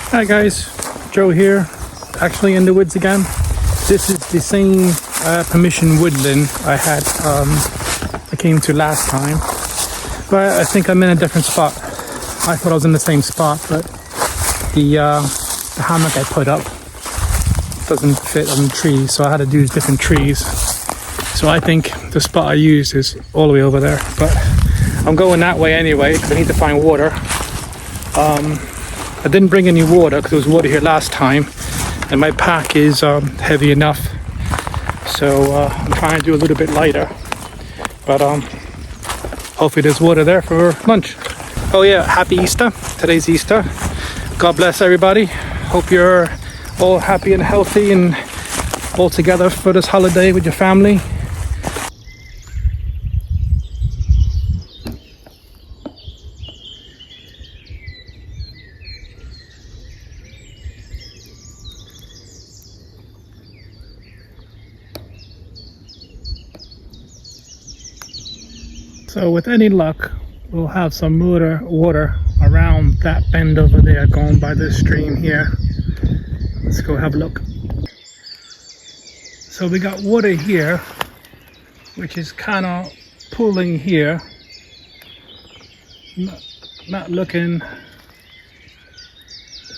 Hi guys, Joe here, actually in the woods again. This is the same permission woodland I had, I came to last time, but I think I'm in a different spot. I thought I was in the same spot, but the hammock I put up doesn't fit on the trees, so I had to use different trees. So I think the spot I used is all the way over there, but I'm going that way anyway because I need to find water. I didn't bring any water because there was water here last time, and my pack is heavy enough, so I'm trying to do a little bit lighter, but hopefully there's water there for lunch. Oh yeah, happy Easter. Today's Easter. God bless everybody. Hope you're all happy and healthy and all together for this holiday with your family. So with any luck, we'll have some water around that bend over there going by this stream here. Let's go have a look. So we got water here, which is kind of pooling here. Not looking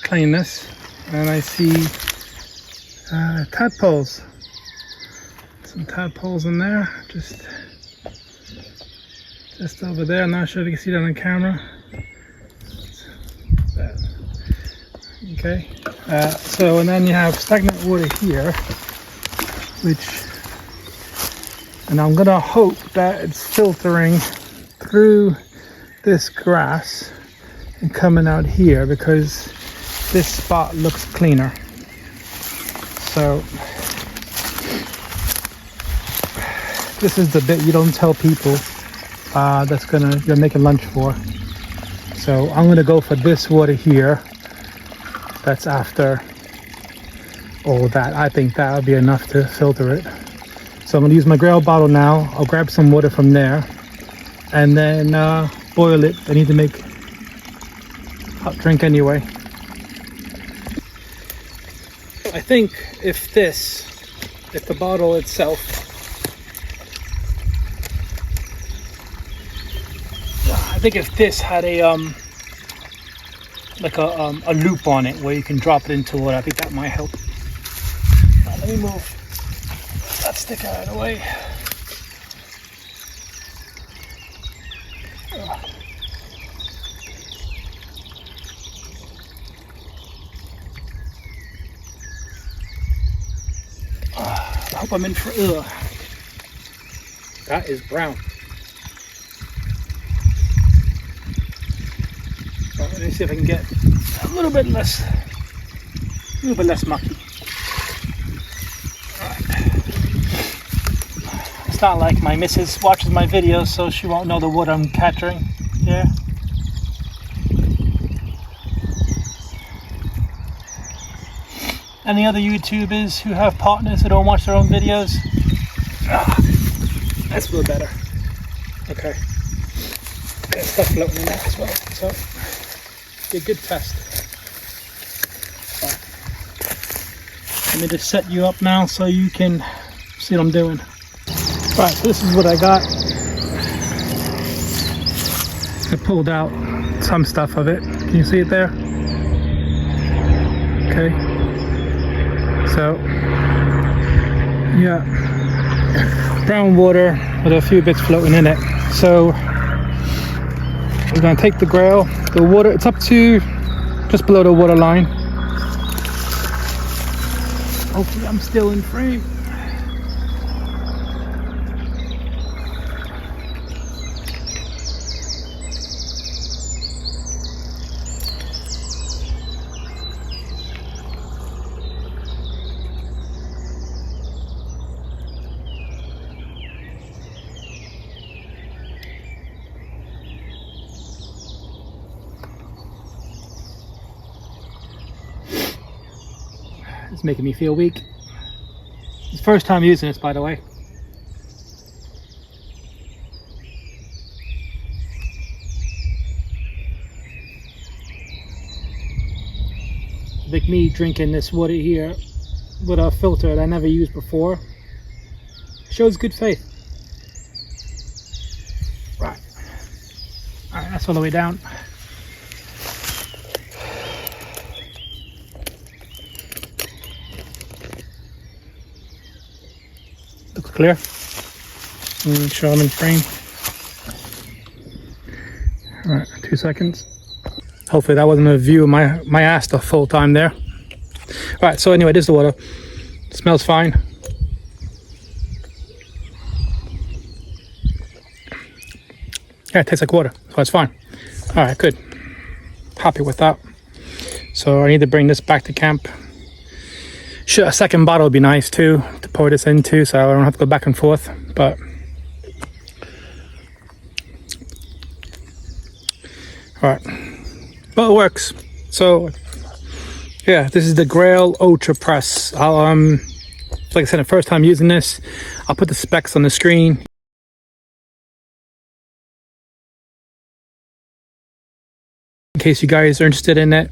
cleanness. And I see tadpoles. Some tadpoles in there. Just over there. I'm not sure if you can see that on camera. Okay. So, and then you have stagnant water here, and I'm gonna hope that it's filtering through this grass and coming out here, because this spot looks cleaner. So this is the bit you don't tell people you're making lunch for. So I'm gonna go for this water here. That's after all that. I think that would be enough to filter it. So I'm gonna use my Grayl bottle now. I'll grab some water from there and then boil it. I need to make hot drink anyway. I think if the bottle itself, I think if this had a like a loop on it where you can drop it into water, I think that might help. Let me move that stick out of the way. I hope I'm in for that is brown. Let me see if I can get a little bit less mucky. Alright. It's not like my missus watches my videos, so she won't know the water I'm capturing here. Any other YouTubers who have partners who don't watch their own videos? That's a little better. Okay. Got stuff floating in there as well, so be a good test. Right. Let me just set you up now so you can see what I'm doing. Right, so this is what I got. I pulled out some stuff of it. Can you see it there? Okay. So, yeah, brown water with a few bits floating in it. So we're going to take the Grayl, the water, it's up to just below the water line. Hopefully I'm still in frame. It's making me feel weak. It's the first time using this, by the way. like me drinking this water here with a filter that I never used before, shows good faith. Right. Alright, that's all the way down. Looks clear. Make sure I'm in frame. Alright, 2 seconds. Hopefully that wasn't a view of my ass the full time there. Alright, so anyway, this is the water. It smells fine. Yeah, it tastes like water, so it's fine. Alright, good. Happy with that. So I need to bring this back to camp. Sure, a second bottle would be nice too, to pour this into, so I don't have to go back and forth, but alright. But it works. So yeah, this is the Grayl Ultra Press. I'll like I said, the first time using this, I'll put the specs on the screen. In case you guys are interested in it.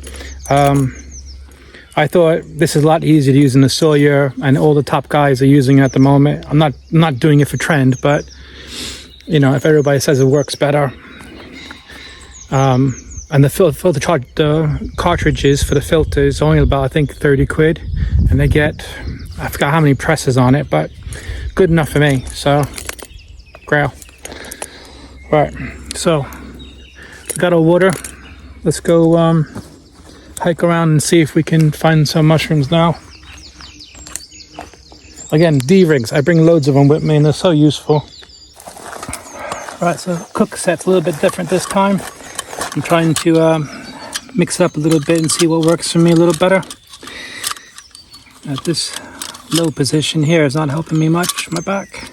I thought this is a lot easier to use than the Sawyer and all the top guys are using it at the moment. I'm not doing it for trend, but you know, if everybody says it works better. And the cartridges for the filter is only about, I think, 30 quid, and they get, I forgot how many presses on it, but good enough for me. So Grayl. Right, so we got our water. Let's go hike around and see if we can find some mushrooms now. Again, D-rigs, I bring loads of them with me and they're so useful. Right, so cook set's a little bit different this time. I'm trying to mix it up a little bit and see what works for me a little better. At this low position here is not helping me much, my back.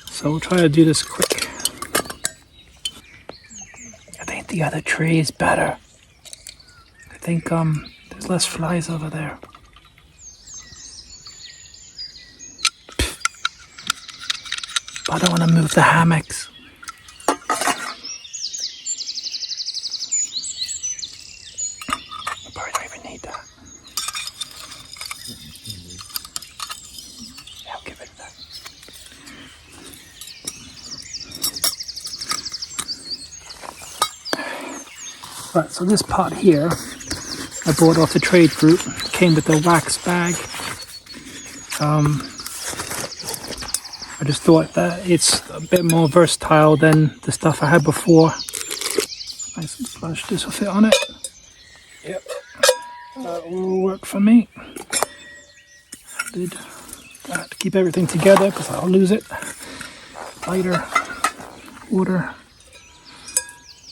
So we'll try to do this quick. I think the other tree is better. I think there's less flies over there. But I don't want to move the hammocks. I probably don't even need that. Yeah, I'll give it that. Right, so this pot here, I bought off the trade group. It came with a wax bag. I just thought that it's a bit more versatile than the stuff I had before. Nice and flush. This will fit on it. Yep, that will work for me. I did that to keep everything together because I'll lose it. Lighter, water.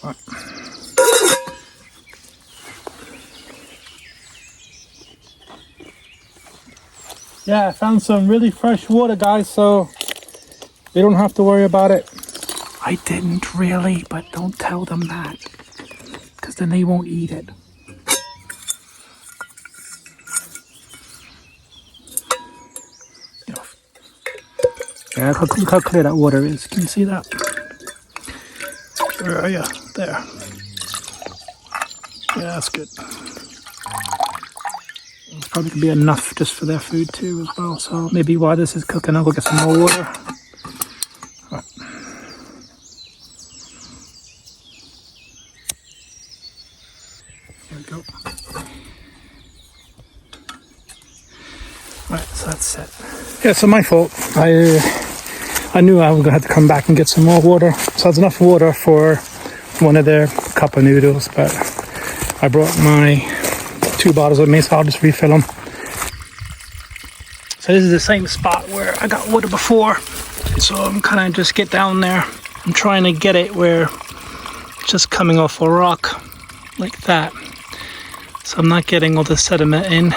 Right. Yeah, I found some really fresh water, guys, so you don't have to worry about it. I didn't really, but don't tell them that, because then they won't eat it. Yeah, look how clear that water is. Can you see that? Where are you? There. Yeah, that's good. It's probably gonna be enough just for their food too as well. So maybe while this is cooking, I'll go get some more water. Right. There we go. Right, so that's it. Yeah, so my fault. I knew I was gonna have to come back and get some more water. So that's enough water for one of their cup of noodles, but I brought my 2 bottles with me, so I'll just refill them. So this is the same spot where I got water before, so I'm kind of just get down there. I'm trying to get it where it's just coming off a rock like that, so I'm not getting all the sediment in.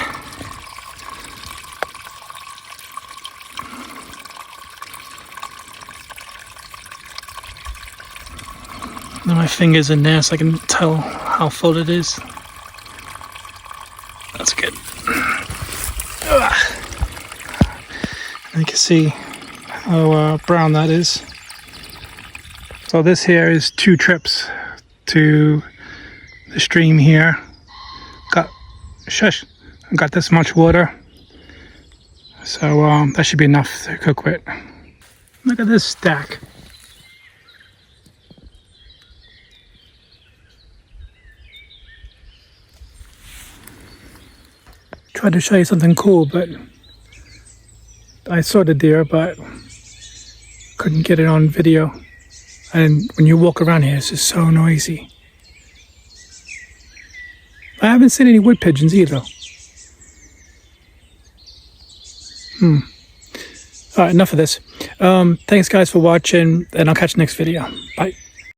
And my fingers in there so I can tell how full it is. That's good. And you can see how brown that is. So this here is 2 trips to the stream here. Got Shush. I got this much water. So that should be enough to cook with. Look at this stack. Tried to show you something cool, but I saw the deer, but couldn't get it on video. And when you walk around here, it's just so noisy. I haven't seen any wood pigeons either. All right, enough of this. Thanks guys for watching, and I'll catch you next video. Bye.